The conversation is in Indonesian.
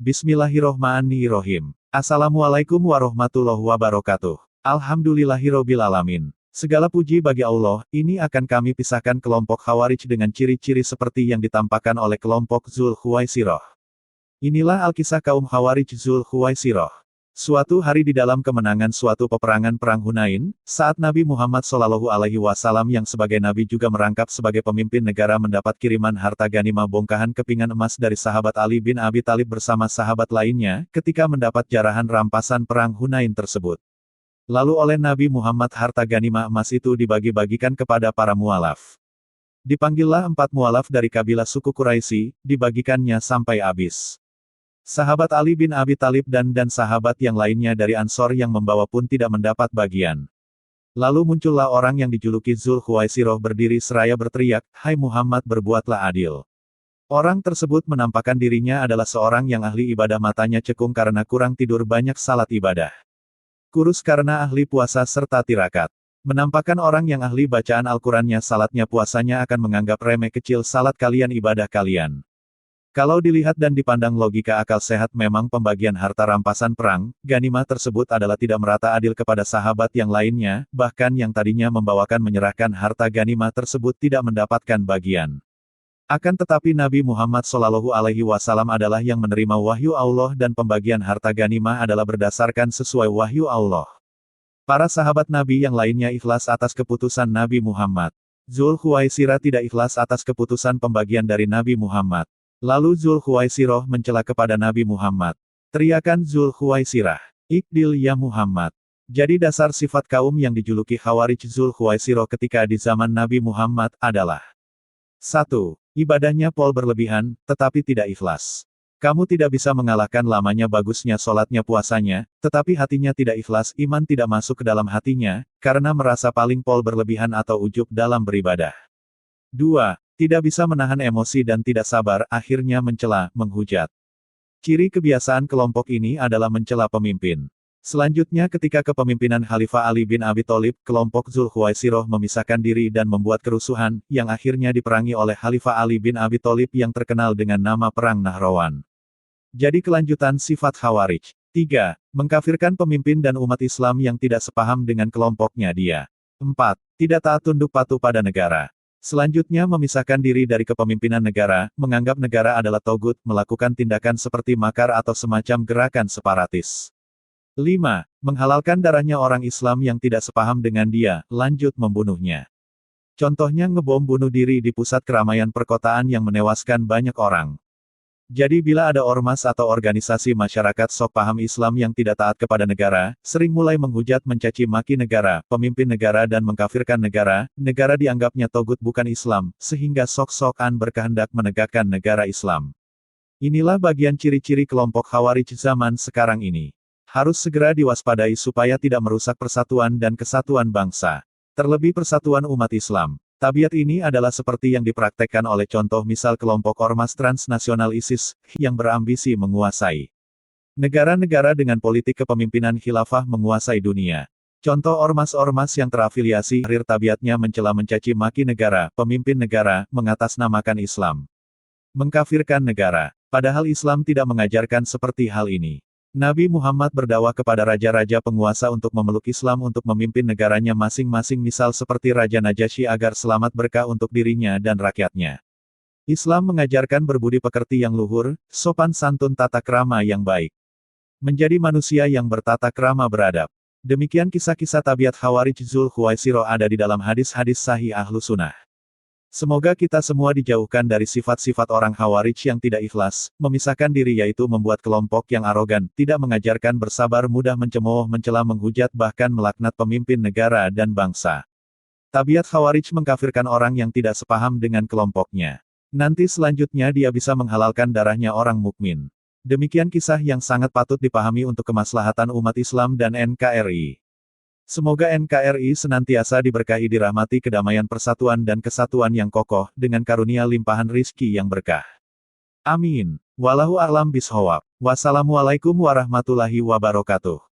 Bismillahirrohmanirrohim. Assalamualaikum warahmatullahi wabarakatuh. Alhamdulillahirobbilalamin. Segala puji bagi Allah, ini akan kami pisahkan kelompok Khawarij dengan ciri-ciri seperti yang ditampakkan oleh kelompok Dzul Khuwaisirah. Inilah Alkisah kaum Khawarij Dzul Khuwaisirah. Suatu hari di dalam kemenangan suatu peperangan Perang Hunain, saat Nabi Muhammad SAW yang sebagai Nabi juga merangkap sebagai pemimpin negara mendapat kiriman harta ganimah bongkahan kepingan emas dari sahabat Ali bin Abi Thalib bersama sahabat lainnya, ketika mendapat jarahan rampasan Perang Hunain tersebut. Lalu oleh Nabi Muhammad harta ganimah emas itu dibagi-bagikan kepada para mualaf. Dipanggillah 4 mualaf dari kabilah suku Quraisy, dibagikannya sampai habis. Sahabat Ali bin Abi Thalib dan sahabat yang lainnya dari Ansor yang membawa pun tidak mendapat bagian. Lalu muncullah orang yang dijuluki Dzul Khuwaisirah berdiri seraya berteriak, "Hai Muhammad, berbuatlah adil." Orang tersebut menampakkan dirinya adalah seorang yang ahli ibadah, matanya cekung karena kurang tidur, banyak salat ibadah. Kurus karena ahli puasa serta tirakat. Menampakkan orang yang ahli bacaan Al-Qurannya, salatnya, puasanya akan menganggap remeh kecil salat kalian, ibadah kalian. Kalau dilihat dan dipandang logika akal sehat, memang pembagian harta rampasan perang, ganimah tersebut adalah tidak merata adil kepada sahabat yang lainnya, bahkan yang tadinya membawakan menyerahkan harta ganimah tersebut tidak mendapatkan bagian. Akan tetapi Nabi Muhammad SAW adalah yang menerima wahyu Allah dan pembagian harta ganimah adalah berdasarkan sesuai wahyu Allah. Para sahabat Nabi yang lainnya ikhlas atas keputusan Nabi Muhammad. Dzul Khuwaisirah tidak ikhlas atas keputusan pembagian dari Nabi Muhammad. Lalu Dzul Khuwaisirah mencela kepada Nabi Muhammad. Teriakan Dzul Khuwaisirah, "Ikdil ya Muhammad." Jadi dasar sifat kaum yang dijuluki Khawarij Dzul Khuwaisirah ketika di zaman Nabi Muhammad adalah 1. Ibadahnya pol berlebihan, tetapi tidak ikhlas. Kamu tidak bisa mengalahkan lamanya bagusnya sholatnya, puasanya, tetapi hatinya tidak ikhlas, iman tidak masuk ke dalam hatinya, karena merasa paling pol berlebihan atau ujub dalam beribadah. 2. Tidak bisa menahan emosi dan tidak sabar, akhirnya mencela, menghujat. Ciri kebiasaan kelompok ini adalah mencela pemimpin. Selanjutnya ketika kepemimpinan Khalifah Ali bin Abi Thalib, kelompok Dzul Khuwaisirah memisahkan diri dan membuat kerusuhan, yang akhirnya diperangi oleh Khalifah Ali bin Abi Thalib yang terkenal dengan nama Perang Nahrawan. Jadi kelanjutan sifat Khawarij. 3. Mengkafirkan pemimpin dan umat Islam yang tidak sepaham dengan kelompoknya dia. 4. Tidak taat tunduk patuh pada negara. Selanjutnya memisahkan diri dari kepemimpinan negara, menganggap negara adalah togut, melakukan tindakan seperti makar atau semacam gerakan separatis. 5. Menghalalkan darahnya orang Islam yang tidak sepaham dengan dia, lanjut membunuhnya. Contohnya ngebom bunuh diri di pusat keramaian perkotaan yang menewaskan banyak orang. Jadi bila ada ormas atau organisasi masyarakat sok paham Islam yang tidak taat kepada negara, sering mulai menghujat, mencaci maki negara, pemimpin negara dan mengkafirkan negara, negara dianggapnya togut bukan Islam, sehingga sok-sokan berkehendak menegakkan negara Islam. Inilah bagian ciri-ciri kelompok Khawarij zaman sekarang ini. Harus segera diwaspadai supaya tidak merusak persatuan dan kesatuan bangsa. Terlebih persatuan umat Islam. Tabiat ini adalah seperti yang dipraktekkan oleh contoh misal kelompok ormas transnasional ISIS, yang berambisi menguasai negara-negara dengan politik kepemimpinan khilafah menguasai dunia. Contoh ormas-ormas yang terafiliasi Tahrir tabiatnya mencela, mencaci maki negara, pemimpin negara, mengatasnamakan Islam. Mengkafirkan negara. Padahal Islam tidak mengajarkan seperti hal ini. Nabi Muhammad berdakwah kepada raja-raja penguasa untuk memeluk Islam untuk memimpin negaranya masing-masing, misal seperti Raja Najasyi agar selamat berkah untuk dirinya dan rakyatnya. Islam mengajarkan berbudi pekerti yang luhur, sopan santun, tata krama yang baik. Menjadi manusia yang bertata krama beradab. Demikian kisah-kisah tabiat Khawarij Dzul Khuwaisirah ada di dalam hadis-hadis sahih Ahlu Sunnah. Semoga kita semua dijauhkan dari sifat-sifat orang Khawarij yang tidak ikhlas, memisahkan diri, yaitu membuat kelompok yang arogan, tidak mengajarkan bersabar, mudah mencemooh, mencela, menghujat, bahkan melaknat pemimpin negara dan bangsa. Tabiat Khawarij mengkafirkan orang yang tidak sepaham dengan kelompoknya. Nanti selanjutnya dia bisa menghalalkan darahnya orang mukmin. Demikian kisah yang sangat patut dipahami untuk kemaslahatan umat Islam dan NKRI. Semoga NKRI senantiasa diberkahi, dirahmati kedamaian, persatuan dan kesatuan yang kokoh, dengan karunia limpahan rizki yang berkah. Amin. Wallahu a'lam bishawab. Wassalamualaikum warahmatullahi wabarakatuh.